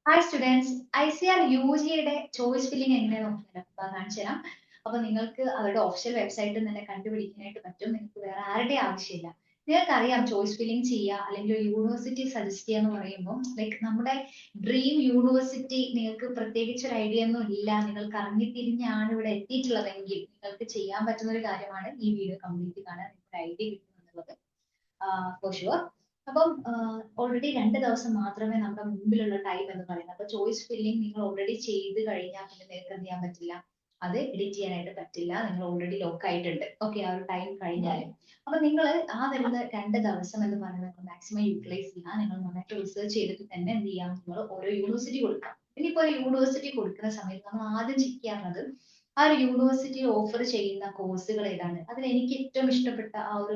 Hi students, ICR UGയുടെ choice filling എങ്ങനെയാണ് നോക്കിയാലോ കാണിച്ചു തരാം. അപ്പൊ നിങ്ങൾക്ക് അവരുടെ ഒഫീഷ്യൽ വെബ്സൈറ്റിൽ തന്നെ കണ്ടുപിടിക്കാനായിട്ട് പറ്റും. നിങ്ങൾക്ക് വേറെ ആരുടെ ആവശ്യമില്ല. നിങ്ങൾക്കറിയാം ചോയ്സ് ഫില്ലിംഗ് ചെയ്യുക അല്ലെങ്കിൽ ഒരു യൂണിവേഴ്സിറ്റി സജസ്റ്റ് ചെയ്യുക എന്ന് പറയുമ്പോൾ ലൈക്ക് നമ്മുടെ ഡ്രീം യൂണിവേഴ്സിറ്റി നിങ്ങൾക്ക് പ്രത്യേകിച്ച് ഒരു ഐഡിയ ഒന്നും ഇല്ല, നിങ്ങൾക്ക് അറിഞ്ഞിത്തിരിഞ്ഞാണ് ഇവിടെ എത്തിയിട്ടുള്ളതെങ്കിൽ നിങ്ങൾക്ക് ചെയ്യാൻ പറ്റുന്ന ഒരു കാര്യമാണ് ഈ വീഡിയോ കംപ്ലീറ്റ് കാണാൻ നിങ്ങൾക്ക് ഐഡിയ കിട്ടുമെന്നുള്ളത് ഫോർ ഷുവർ. അപ്പം ഓൾറെഡി 2 ദിവസം മാത്രമേ നമ്മുടെ മുമ്പിലുള്ള ടൈം എന്ന് പറയുന്നത്. അപ്പൊ ചോയ്സ് ഫില്ലിംഗ് നിങ്ങൾ ഓൾറെഡി ചെയ്ത് കഴിഞ്ഞാൽ പിന്നെ നിങ്ങൾക്ക് എന്ത് ചെയ്യാൻ പറ്റില്ല, അത് എഡിറ്റ് ചെയ്യാനായിട്ട് പറ്റില്ല. നിങ്ങൾ ഓൾറെഡി ലോക്ക് ആയിട്ടുണ്ട്. ഓക്കെ, ആ ഒരു ടൈം കഴിഞ്ഞാലും. അപ്പൊ നിങ്ങൾ ആ വരുന്ന 2 ദിവസം എന്ന് പറയുന്നത് മാക്സിമം യൂട്ടിലൈസ് ചെയ്യുക. നിങ്ങൾ നന്നായിട്ട് റിസർച്ച് ചെയ്തിട്ട് തന്നെ എന്ത് ചെയ്യാം, നിങ്ങൾ ഓരോ യൂണിവേഴ്സിറ്റി കൊടുക്കാം. ഇനിയിപ്പോ ഒരു യൂണിവേഴ്സിറ്റി കൊടുക്കുന്ന സമയത്ത് നമ്മൾ ആദ്യം ചെക്ക് ചെയ്യാറുള്ളത് ആ ഒരു യൂണിവേഴ്സിറ്റി ഓഫർ ചെയ്യുന്ന കോഴ്സുകൾ ഏതാണ്, അതിൽ എനിക്ക് ഏറ്റവും ഇഷ്ടപ്പെട്ട ആ ഒരു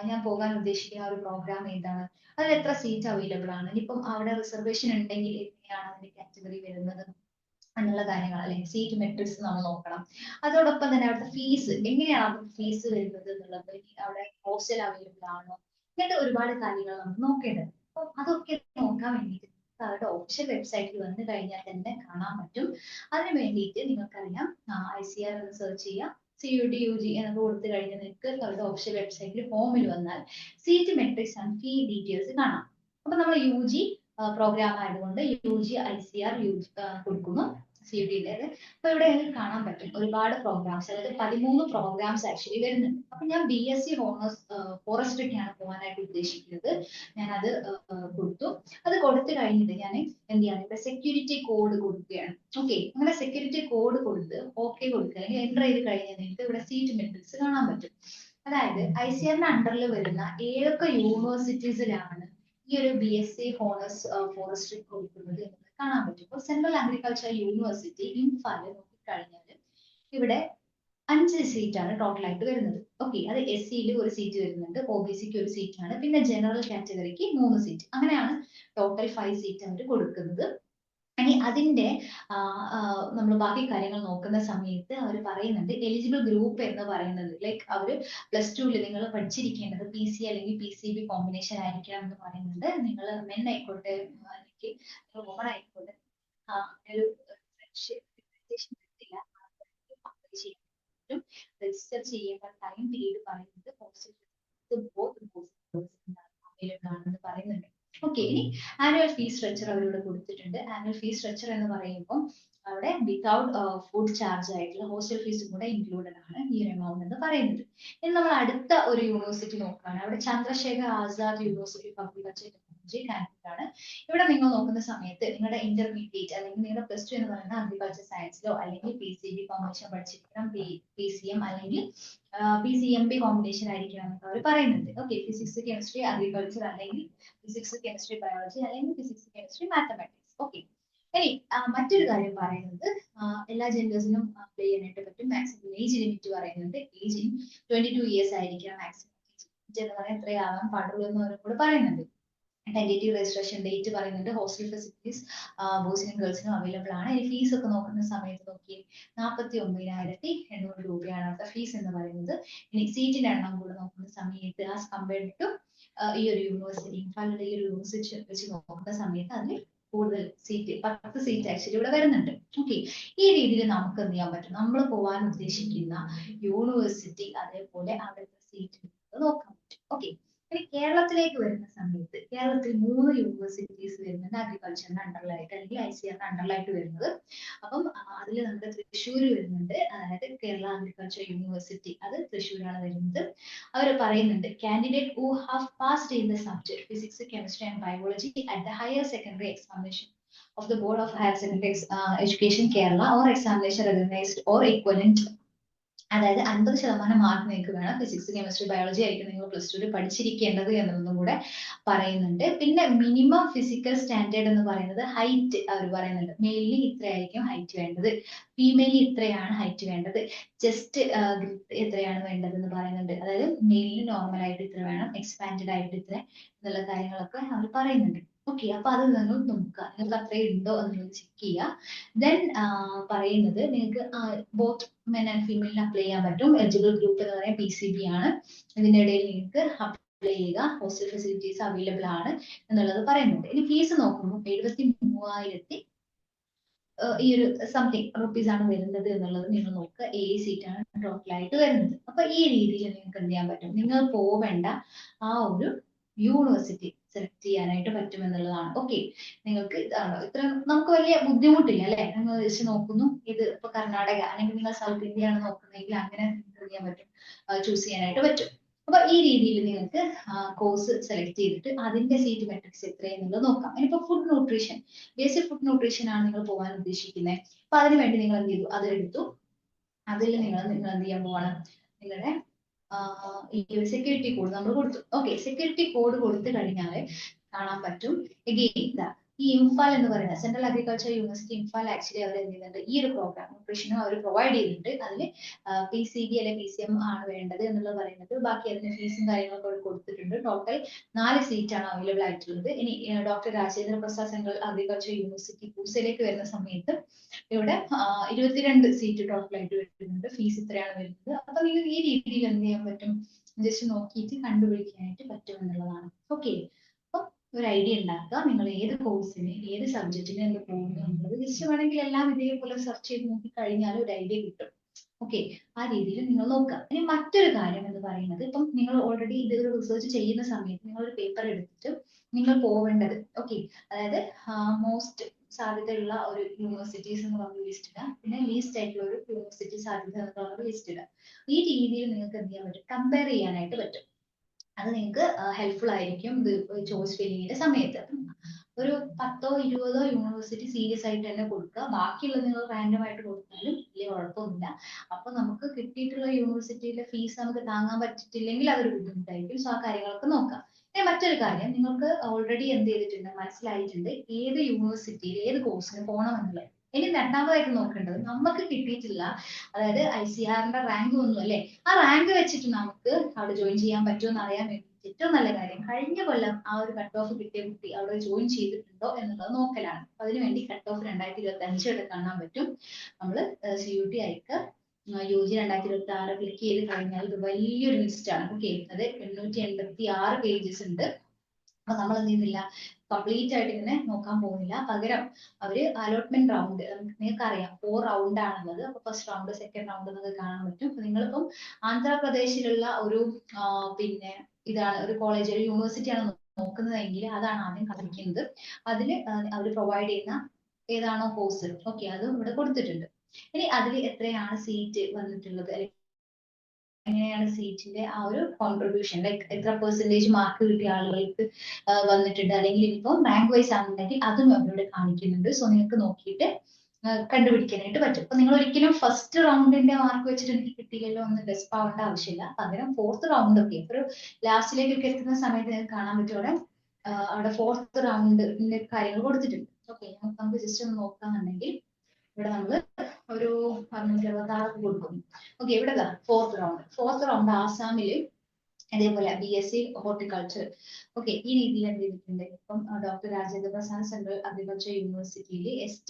ഞാൻ പോകാൻ ഉദ്ദേശിക്കുന്ന ആ ഒരു പ്രോഗ്രാം ഏതാണ്, അതിൽ എത്ര സീറ്റ് അവൈലബിൾ ആണ്, ഇനിയിപ്പം അവിടെ റിസർവേഷൻ ഉണ്ടെങ്കിൽ എങ്ങനെയാണ് അതിന്റെ കാറ്റഗറി വരുന്നത് എന്നുള്ള കാര്യങ്ങൾ, അല്ലെങ്കിൽ സീറ്റ് മെട്രിക്സ് നമ്മൾ നോക്കണം. അതോടൊപ്പം തന്നെ അവിടുത്തെ ഫീസ് എങ്ങനെയാണ് ഫീസ് വരുന്നത് എന്നുള്ളത്, അവിടെ ഹോസ്റ്റൽ അവൈലബിൾ ആണോ, ഇങ്ങനത്തെ ഒരുപാട് കാര്യങ്ങൾ നമ്മൾ നോക്കേണ്ടത്. അപ്പം അതൊക്കെ നോക്കാൻ വേണ്ടിയിട്ട് അവരുടെ ഒഫീഷ്യൽ വെബ്സൈറ്റിൽ വന്നു കഴിഞ്ഞാൽ തന്നെ കാണാൻ പറ്റും. അതിന് വേണ്ടിയിട്ട് നിങ്ങൾക്കറിയാം ICR എന്ന് സെർച്ച് ചെയ്യുക, CUT UG എന്നൊക്കെ കൊടുത്തു കഴിഞ്ഞാൽ നിങ്ങൾക്ക് അവരുടെ ഒഫീഷ്യൽ വെബ്സൈറ്റിൽ ഹോമിൽ വന്നാൽ seat matrix and fee details കാണാം. അപ്പൊ നമ്മൾ UG പ്രോഗ്രാം ആയതുകൊണ്ട് UG ICR കൊടുക്കുന്നു, CUT-ൻ്റെത്. അപ്പൊ ഇവിടെ നിങ്ങൾക്ക് കാണാൻ പറ്റും ഒരുപാട് പ്രോഗ്രാംസ്, അതായത് 13 പ്രോഗ്രാംസ് ആക്ച്വലി വരുന്നുണ്ട്. അപ്പൊ ഞാൻ BSc ഹോണേഴ്സ് ഫോറസ്ട്രിക്കാണ് പോകാനായിട്ട് ഉദ്ദേശിക്കുന്നത്. ഞാൻ അത് കൊടുത്തു. അത് കൊടുത്തു കഴിഞ്ഞിട്ട് ഞാൻ എന്ത് ചെയ്യാണ്, ഇവിടെ സെക്യൂരിറ്റി കോഡ് കൊടുക്കുകയാണ്. ഓക്കെ, അങ്ങനെ സെക്യൂരിറ്റി കോഡ് കൊടുത്ത് ഓക്കെ കൊടുക്കുക, അല്ലെങ്കിൽ എൻ്റർ ചെയ്ത് കഴിഞ്ഞാൽ നിങ്ങൾക്ക് ഇവിടെ സീറ്റ് മെട്രിക്സ് കാണാൻ പറ്റും. അതായത് ICR-ന്റെ അണ്ടറിൽ വരുന്ന ഏതൊക്കെ യൂണിവേഴ്സിറ്റീസിലാണ് ഈ ഒരു BSc ഹോണേഴ്സ് ഫോറസ്ട്രി കൊടുക്കുന്നത് എന്നത് കാണാൻ പറ്റും. ഇപ്പോൾ സെൻട്രൽ അഗ്രികൾച്ചർ യൂണിവേഴ്സിറ്റി ഇംഫാല് നോക്കിക്കഴിഞ്ഞാൽ ഇവിടെ 5 സീറ്റാണ് ടോട്ടൽ ആയിട്ട് വരുന്നത്. ഓക്കെ, അത് SC-യിൽ ഒരു സീറ്റ് വരുന്നുണ്ട്, OBC-ക്ക് ഒരു സീറ്റാണ്, പിന്നെ ജനറൽ കാറ്റഗറിക്ക് 3 സീറ്റ്, അങ്ങനെയാണ് ടോട്ടൽ 5 സീറ്റ് അവർ കൊടുക്കുന്നത്. ഇനി അതിന്റെ നമ്മൾ ബാക്കി കാര്യങ്ങൾ നോക്കുന്ന സമയത്ത് അവർ പറയുന്നുണ്ട് എലിജിബിൾ ഗ്രൂപ്പ് എന്ന് പറയുന്നത് ലൈക്ക് അവർ +2 നിങ്ങൾ പഠിച്ചിരിക്കേണ്ടത് PC അല്ലെങ്കിൽ PCB കോമ്പിനേഷൻ ആയിരിക്കണം എന്ന് പറയുന്നുണ്ട്. നിങ്ങൾ മെൻ ആയിക്കോട്ടെ അല്ലെങ്കിൽ വുമൺ ആയിക്കോട്ടെ ഒരു രജിസ്റ്റർ ചെയ്യേണ്ട ടൈം പീരീഡ് പറയുന്നത് അവൈലബിൾ ആണെന്ന് പറയുന്നുണ്ട്. ഓക്കെ, ഇനി ആനുവൽ ഫീസ് സ്ട്രക്ചർ അവരോട് കൊടുത്തിട്ടുണ്ട്. ആനുവൽ ഫീസ് സ്ട്രക്ചർ എന്ന് പറയുമ്പോൾ അവിടെ വിതൗട്ട് ഫുഡ് ചാർജ് ആയിട്ടുള്ള ഹോസ്റ്റൽ ഫീസും കൂടെ ഇൻക്ലൂഡഡ് ആണ് ഈ ഒരു എമൗണ്ട് എന്ന് പറയുന്നത്. ഇനി നമ്മൾ അടുത്ത ഒരു യൂണിവേഴ്സിറ്റി നോക്കുകയാണ്, അവിടെ Chandrashekhar Azad university of agriculture technology കാലിക്കറ്റാണ്. ഇവിടെ നിങ്ങൾ നോക്കുന്ന സമയത്ത് നിങ്ങളുടെ ഇന്റർമീഡിയറ്റ് അല്ലെങ്കിൽ നിങ്ങളുടെ +2 എന്ന് പറയുന്ന അഗ്രികൾച്ചർ സയൻസിലോ അല്ലെങ്കിൽ PCB കോമ്പിനേഷൻ പഠിച്ചിരിക്കണം, PCM അല്ലെങ്കിൽ PCMB കോമ്പിനേഷൻ ആയിരിക്കണം എന്നൊക്കെ അവർ പറയുന്നുണ്ട്. ഓക്കെ, ഫിസിക്സ് കെമിസ്ട്രി അഗ്രികൾച്ചർ അല്ലെങ്കിൽ ഫിസിക്സ് കെമിസ്ട്രി ബയോളജി അല്ലെങ്കിൽ ഫിസിക്സ് കെമിസ്ട്രി മാത്തമാറ്റിക്സ്. ഓക്കെ, ഇനി മറ്റൊരു കാര്യം പറയുന്നത് എല്ലാ ജെൻഡേഴ്സിനും അപ്ലൈ ചെയ്യാനായിട്ട് പറ്റും. മാക്സിമം ഏജ് ലിമിറ്റ് പറയുന്നുണ്ട്, ഏജ് 22 ഇയേഴ്സ് ആയിരിക്കണം മാക്സിമം ഏജ് എന്ന് പറയാൻ എത്രയാവാൻ പാടുള്ളൂ എന്ന് അവരോട് പറയുന്നുണ്ട്. ടെന്റേറ്റീവ് രജിസ്ട്രേഷൻ ഡേറ്റ് പറയുന്നുണ്ട്. ഹോസ്റ്റൽ ഫെസിലിറ്റീസ് ബോയ്സിനും ഗേൾസിനും അവൈലബിൾ ആണ്. ഈ ഫീസ് ഒക്കെ നോക്കുന്ന സമയത്ത് നോക്കി 49,800 രൂപയാണ് അവിടുത്തെ ഫീസ് എന്ന് പറയുന്നത്. ഇനി സീറ്റിന്റെ എണ്ണം കൂടെ നോക്കുന്ന സമയത്ത് ആസ് കമ്പയർഡ് ടു ഈ ഒരു യൂണിവേഴ്സിറ്റി ഇംഫാലിന്റെ ഈ ഒരു യൂണിവേഴ്സിറ്റി വെച്ച് നോക്കുന്ന സമയത്ത് അതിൽ കൂടുതൽ സീറ്റ് 10 സീറ്റ് ആക്ച്വലി ഇവിടെ വരുന്നുണ്ട്. ഓക്കെ, ഈ രീതിയിൽ നമുക്ക് എന്ത് ചെയ്യാൻ പറ്റും, നമ്മൾ പോകാൻ ഉദ്ദേശിക്കുന്ന യൂണിവേഴ്സിറ്റി അതേപോലെ അവിടുത്തെ സീറ്റ് നോക്കാൻ പറ്റും. ഓക്കെ, ഇനി കേരളത്തിലേക്ക് വരുന്ന സമയത്ത് കേരളത്തിൽ 3 യൂണിവേഴ്സിറ്റീസ് വരുന്നുണ്ട് അഗ്രികൾച്ചറിന്റെ അണ്ടറിലായിട്ട് അല്ലെങ്കിൽ ICR-ന്റെ അണ്ടറിലായിട്ട് വരുന്നത്. അപ്പം അതിൽ നമ്മുടെ തൃശ്ശൂർ വരുന്നുണ്ട്, അതായത് കേരള അഗ്രികൾച്ചർ യൂണിവേഴ്സിറ്റി, അത് തൃശ്ശൂരാണ് വരുന്നത്. അവർ പറയുന്നുണ്ട് candidate who have passed in the subject physics chemistry and biology at the higher secondary examination of the Board of Higher Secondary Education Kerala or examination recognized or equivalent. അതായത് 50% mark നിങ്ങൾക്ക് വേണം. Physics chemistry biology ആയിരിക്കും നിങ്ങൾ +2 പഠിച്ചിരിക്കേണ്ടത് എന്നതൊന്നും കൂടെ പറയുന്നുണ്ട്. പിന്നെ minimum physical standard എന്ന് പറയുന്നത് ഹൈറ്റ് അവർ പറയുന്നുണ്ട്. മെയിലിന് ഇത്രയായിരിക്കും ഹൈറ്റ് വേണ്ടത്, ഫീമെയിലിന് ഇത്രയാണ് ഹൈറ്റ് വേണ്ടത്, ചെസ്റ്റ് എത്രയാണ് വേണ്ടത് എന്ന് പറയുന്നുണ്ട്. അതായത് മെയിലിന് നോർമൽ ആയിട്ട് ഇത്ര വേണം, എക്സ്പാൻഡഡ് ആയിട്ട് ഇത്ര എന്നുള്ള കാര്യങ്ങളൊക്കെ അവർ പറയുന്നുണ്ട്. ഓക്കെ, അപ്പൊ അത് നിങ്ങൾ നോക്കുക, നിങ്ങൾക്ക് അത്രയും ഉണ്ടോ എന്നുള്ളത് ചെക്ക് ചെയ്യുക. ദെൻ പറയുന്നത് നിങ്ങൾക്ക് ബോത്ത് മെൻ ആൻഡ് ഫീമെയിലിന് അപ്ലൈ ചെയ്യാൻ പറ്റും. എലിജിബിൾ ഗ്രൂപ്പ് എന്ന് പറയുന്നത് PCB ആണ്. ഇതിന്റെ ഇടയിൽ നിങ്ങൾക്ക് അപ്ലൈ ചെയ്യുക, ഹോസ്റ്റൽ ഫെസിലിറ്റീസ് അവൈലബിൾ ആണ് എന്നുള്ളത് പറയുന്നുണ്ട്. ഇനി ഫീസ് നോക്കുമ്പോൾ 73,000 ഈ ഒരു സംതിങ് റുപ്പീസ് ആണ് വരുന്നത് എന്നുള്ളത് നിങ്ങൾ നോക്കുക. 7 സീറ്റാണ് ടോട്ടലായിട്ട് വരുന്നത്. അപ്പൊ ഈ രീതിയിൽ നിങ്ങൾക്ക് എന്ത് ചെയ്യാൻ പറ്റും, നിങ്ങൾ പോവേണ്ട ആ ഒരു യൂണിവേഴ്സിറ്റി സെലക്ട് ചെയ്യാനായിട്ട് പറ്റും എന്നുള്ളതാണ്. ഓക്കെ, നിങ്ങൾക്ക് ഇതാണോ ഇത്ര നമുക്ക് വലിയ ബുദ്ധിമുട്ടില്ല അല്ലെ? നിങ്ങൾ വെച്ച് നോക്കുന്നു, ഇത് ഇപ്പൊ കർണാടക അല്ലെങ്കിൽ നിങ്ങൾ സൗത്ത് ഇന്ത്യ ആണ് നോക്കുന്നതെങ്കിൽ അങ്ങനെ നിങ്ങൾക്ക് എന്ത് ചെയ്യാൻ പറ്റും, ചൂസ് ചെയ്യാനായിട്ട് പറ്റും. അപ്പൊ ഈ രീതിയിൽ നിങ്ങൾക്ക് കോഴ്സ് സെലക്ട് ചെയ്തിട്ട് അതിന്റെ സീറ്റ് മെട്രിക്സ് എത്രയെന്നുള്ളത് നോക്കാം. ഇനിയിപ്പോ food nutrition, basic food nutrition ആണ് നിങ്ങൾ പോകാൻ ഉദ്ദേശിക്കുന്നത്. അപ്പൊ അതിന് വേണ്ടി നിങ്ങൾ എന്ത് ചെയ്തു, അത് എടുത്തു. അതിൽ നിങ്ങൾ നിങ്ങൾ എന്ത് ചെയ്യാൻ പോവാണ്, നിങ്ങളുടെ ഈ ഒരു സെക്യൂരിറ്റി കോഡ് നമ്മൾ കൊടുത്തു. ഓക്കെ, സെക്യൂരിറ്റി കോഡ് കൊടുത്തു കഴിഞ്ഞാൽ കാണാൻ പറ്റും എഗെയിൻ ഇതാ ഈ ഇംഫാൽ എന്ന് പറയുന്ന central agriculture university Imphal actually അവർ എന്ത് ചെയ്യുന്നുണ്ട്, ഈ ഒരു പ്രോഗ്രാം ന്യൂട്രീഷനും അവർ പ്രൊവൈഡ് ചെയ്യുന്നുണ്ട്. അതിൽ PCB അല്ലെ PCM ആണ് വേണ്ടത് എന്നുള്ളത് പറയുന്നത്. ബാക്കി അതിന്റെ ഫീസും കാര്യങ്ങളൊക്കെ അവർ കൊടുത്തിട്ടുണ്ട്. ടോട്ടൽ 4 സീറ്റാണ് അവൈലബിൾ ആയിട്ടുള്ളത്. ഇനി doctor Rajendra Prasad central agriculture university പൂസയിലേക്ക് വരുന്ന സമയത്ത് ഇവിടെ 22 സീറ്റ് ടോട്ടലായിട്ട് വരുന്നുണ്ട്. ഫീസ് ഇത്രയാണ് വരുന്നത്. അപ്പൊ നിങ്ങൾക്ക് ഈ രീതിയിൽ എന്ത് ചെയ്യാൻ പറ്റും, ജസ്റ്റ് നോക്കിയിട്ട് കണ്ടുപിടിക്കാനായിട്ട് പറ്റും എന്നുള്ളതാണ്. ഓക്കെ, അപ്പൊ ഒരു ഐഡിയ ഉണ്ടാക്കുക, നിങ്ങൾ ഏത് കോഴ്സിന് ഏത് സബ്ജക്റ്റിന് എന്ത് പോകുന്നു എന്നുള്ളത് ജസ്റ്റ് വേണമെങ്കിൽ എല്ലാം ഇതേപോലെ സെർച്ച് ചെയ്ത് നോക്കി കഴിഞ്ഞാൽ ഒരു ഐഡിയ കിട്ടും. ഓക്കെ, ആ രീതിയിൽ നിങ്ങൾ നോക്കുക. ഇനി മറ്റൊരു കാര്യം എന്ന് പറയുന്നത്, ഇപ്പം നിങ്ങൾ ഓൾറെഡി ഇതൊരു റിസർച്ച് ചെയ്യുന്ന സമയത്ത് നിങ്ങൾ ഒരു പേപ്പർ എടുത്തിട്ട് നിങ്ങൾ പോവേണ്ടത്, ഓക്കെ, അതായത് മോസ്റ്റ് സാധ്യതയുള്ള ഒരു യൂണിവേഴ്സിറ്റീസ് എന്ന് പറഞ്ഞ ലിസ്റ്റ് ഇടുക, പിന്നെ ലീസ്റ്റ് ആയിട്ടുള്ള ഒരു യൂണിവേഴ്സിറ്റി സാധ്യത എന്ന് പറഞ്ഞ ലിസ്റ്റ് ഇടുക. ഈ രീതിയിൽ നിങ്ങൾക്ക് എന്ത് ചെയ്യാൻ പറ്റും, കമ്പയർ ചെയ്യാനായിട്ട് പറ്റും. അത് നിങ്ങൾക്ക് ഹെൽപ്ഫുൾ ആയിരിക്കും ഇത് ചോയ്സ് ഫില്ലിങ്ങിന്റെ സമയത്ത്. ഒരു 10ഓ 20ഓ യൂണിവേഴ്സിറ്റി സീരിയസ് ആയിട്ട് തന്നെ കൊടുക്കുക. ബാക്കിയുള്ളത് നിങ്ങൾ റാൻഡം ആയിട്ട് കൊടുത്താലും വലിയ കുഴപ്പമൊന്നുമില്ല. അപ്പൊ നമുക്ക് കിട്ടിയിട്ടുള്ള യൂണിവേഴ്സിറ്റിയിലെ ഫീസ് നമുക്ക് താങ്ങാൻ പറ്റിയിട്ടില്ലെങ്കിൽ അതൊരു ബുദ്ധിമുട്ടായിരിക്കും. സോ ആ കാര്യങ്ങളൊക്കെ നോക്കാം. ഇനി മറ്റൊരു കാര്യം, നിങ്ങൾക്ക് ഓൾറെഡി എന്ത് ചെയ്തിട്ടുണ്ട്, മനസ്സിലായിട്ടുണ്ട് ഏത് യൂണിവേഴ്സിറ്റിയിൽ ഏത് കോഴ്സിന് പോകണം എന്നുള്ളത്. ഇനി രണ്ടാമതായിട്ട് നോക്കേണ്ടത്, നമുക്ക് കിട്ടിയിട്ടില്ല, അതായത് ICRന്റെ റാങ്ക് ഒന്നും അല്ലെ, ആ റാങ്ക് വെച്ചിട്ട് നമുക്ക് അവിടെ ജോയിൻ ചെയ്യാൻ പറ്റുമോ എന്ന് അറിയാൻ വേണ്ടി ഏറ്റവും നല്ല കാര്യം കഴിഞ്ഞ കൊല്ലം ആ ഒരു കട്ട് ഓഫ് കിട്ടിയ കുട്ടി അവിടെ ജോയിൻ ചെയ്തിട്ടുണ്ടോ എന്നുള്ളത് നോക്കലാണ്. അപ്പൊ അതിനുവേണ്ടി കട്ട് ഓഫ് 2025 എടുത്ത് കാണാൻ പറ്റും. നമ്മൾ CUT അയക്ക് UG 2026 ക്ലിക്ക് ചെയ്ത് കഴിഞ്ഞാൽ ഇത് വലിയൊരു ലിസ്റ്റ് ആണ്. ഓക്കെ, അത് 886 പേജസ് ഉണ്ട്. അപ്പൊ നമ്മൾ എന്ത് ചെയ്യുന്നില്ല, കംപ്ലീറ്റ് ആയിട്ട് ഇങ്ങനെ നോക്കാൻ പോകുന്നില്ല. പകരം അവര് അലോട്ട്മെന്റ് റൗണ്ട്, നിങ്ങൾക്ക് അറിയാം 4 റൗണ്ട് ആണുള്ളത്. അപ്പൊ ഫസ്റ്റ് റൗണ്ട് സെക്കൻഡ് റൗണ്ട് എന്നൊക്കെ കാണാൻ പറ്റും. നിങ്ങളിപ്പം ആന്ധ്രാപ്രദേശിലുള്ള ഒരു പിന്നെ ഇതാണ് ഒരു കോളേജ് ഒരു യൂണിവേഴ്സിറ്റി ആണ് നോക്കുന്നതെങ്കിൽ അതാണ് ആദ്യം കാണിക്കുന്നത്. അതിൽ അവർ പ്രൊവൈഡ് ചെയ്യുന്ന ഏതാണോ കോഴ്സ്, ഓക്കെ, അതും ഇവിടെ കൊടുത്തിട്ടുണ്ട്. ഇനി അതിൽ എത്രയാണ് സീറ്റ് വന്നിട്ടുള്ളത്, എങ്ങനെയാണ് സീറ്റിന്റെ ആ ഒരു കോൺട്രിബ്യൂഷൻ, ലൈക്ക് എത്ര പെർസെന്റേജ് മാർക്ക് കിട്ടിയ ആളുകൾക്ക് വന്നിട്ടുണ്ട്, അല്ലെങ്കിൽ ഇപ്പം റാങ്ക് വൈസ് ആണെന്നുണ്ടെങ്കിൽ അതും അവരോട് കാണിക്കുന്നുണ്ട്. സോ നിങ്ങൾക്ക് നോക്കിയിട്ട് കണ്ടുപിടിക്കാനായിട്ട് പറ്റും. അപ്പൊ നിങ്ങൾ ഒരിക്കലും ഫസ്റ്റ് റൗണ്ടിന്റെ മാർക്ക് വെച്ചിട്ട് എനിക്ക് കിട്ടിയില്ലല്ലോ എന്ന് ഡെസ്പ് ആവേണ്ട ആവശ്യമില്ല. പകരം ഫോർത്ത് റൗണ്ട് ഒക്കെ ഒരു ലാസ്റ്റിലേക്കൊക്കെ എത്തുന്ന സമയത്ത് നിങ്ങൾക്ക് കാണാൻ പറ്റും അവിടെ ഫോർത്ത് റൗണ്ടിന്റെ കാര്യങ്ങൾ കൊടുത്തിട്ടുണ്ട്. ഓക്കെ, നമുക്ക് ജസ്റ്റ് ഒന്ന് നോക്കാന്നുണ്ടെങ്കിൽ ഇവിടെ നമ്മൾ ഒരു 666 കൊടുക്കുന്നു. ഓക്കെ, ഇവിടെ ഫോർത്ത് റൗണ്ട് ആസാമില് അതേപോലെ BSc ഹോർട്ടിക്കൾച്ചർ. ഓക്കെ, ഈ രീതിയിൽ എന്ത് ചെയ്തിട്ടുണ്ട്, ഇപ്പം doctor Rajendra Prasad central agriculture യൂണിവേഴ്സിറ്റിയിൽ ST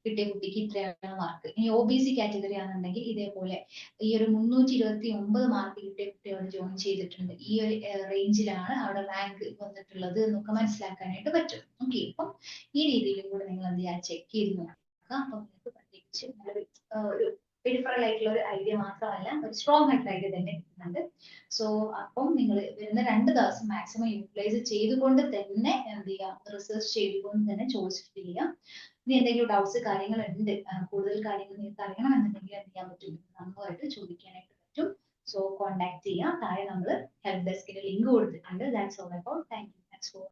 കിട്ടിയ കുട്ടിക്ക് ഇത്രയാണ് മാർക്ക്. ഇനി OBC കാറ്റഗറി ആണെന്നുണ്ടെങ്കിൽ ഇതേപോലെ ഈ ഒരു 329 മാർക്ക് കിട്ടിയ കുട്ടി അവിടെ ജോയിൻ ചെയ്തിട്ടുണ്ട്. ഈ ഒരു റേഞ്ചിലാണ് അവിടെ റാങ്ക് വന്നിട്ടുള്ളത് എന്നൊക്കെ മനസ്സിലാക്കാനായിട്ട് പറ്റും. ഓക്കെ, അപ്പം ഈ രീതിയിലും കൂടെ നിങ്ങൾ എന്ത് ചെയ്യാൻ ചെക്ക് ചെയ്ത് നോക്കുക. അപ്പൊ നിങ്ങൾക്ക് പ്രത്യേകിച്ച് നല്ലൊരു ഒരു പെരിഫറൽ ആയിട്ടുള്ള ഒരു ഐഡിയ മാത്രമല്ല, ഒരു സ്ട്രോങ് ആയിട്ടുള്ള ഐഡിയ തന്നെ കിട്ടുന്നുണ്ട്. സോ അപ്പം നിങ്ങൾ വരുന്ന 2 ദിവസം മാക്സിമം യൂട്ടിലൈസ് ചെയ്തുകൊണ്ട് തന്നെ എന്ത് ചെയ്യാം, റിസർച്ച് ചെയ്തുകൊണ്ട് തന്നെ ചോയ്സ് ഫിൽ ചെയ്യാം. ഇനി എന്തെങ്കിലും ഡൗട്ട്സ് കാര്യങ്ങൾ ഉണ്ട്, കൂടുതൽ കാര്യങ്ങൾ നിങ്ങൾക്ക് അറിയണമെന്നുണ്ടെങ്കിൽ എന്ത് ചെയ്യാൻ പറ്റും, നമ്മളുമായിട്ട് ചോദിക്കാനായിട്ട് പറ്റും. സോ കോൺടാക്ട് ചെയ്യാം. താഴെ നമ്മൾ ഹെൽപ്പ് ഡെസ്കിന്റെ ലിങ്ക് കൊടുത്തിട്ടുണ്ട്. That's all about. Thank you.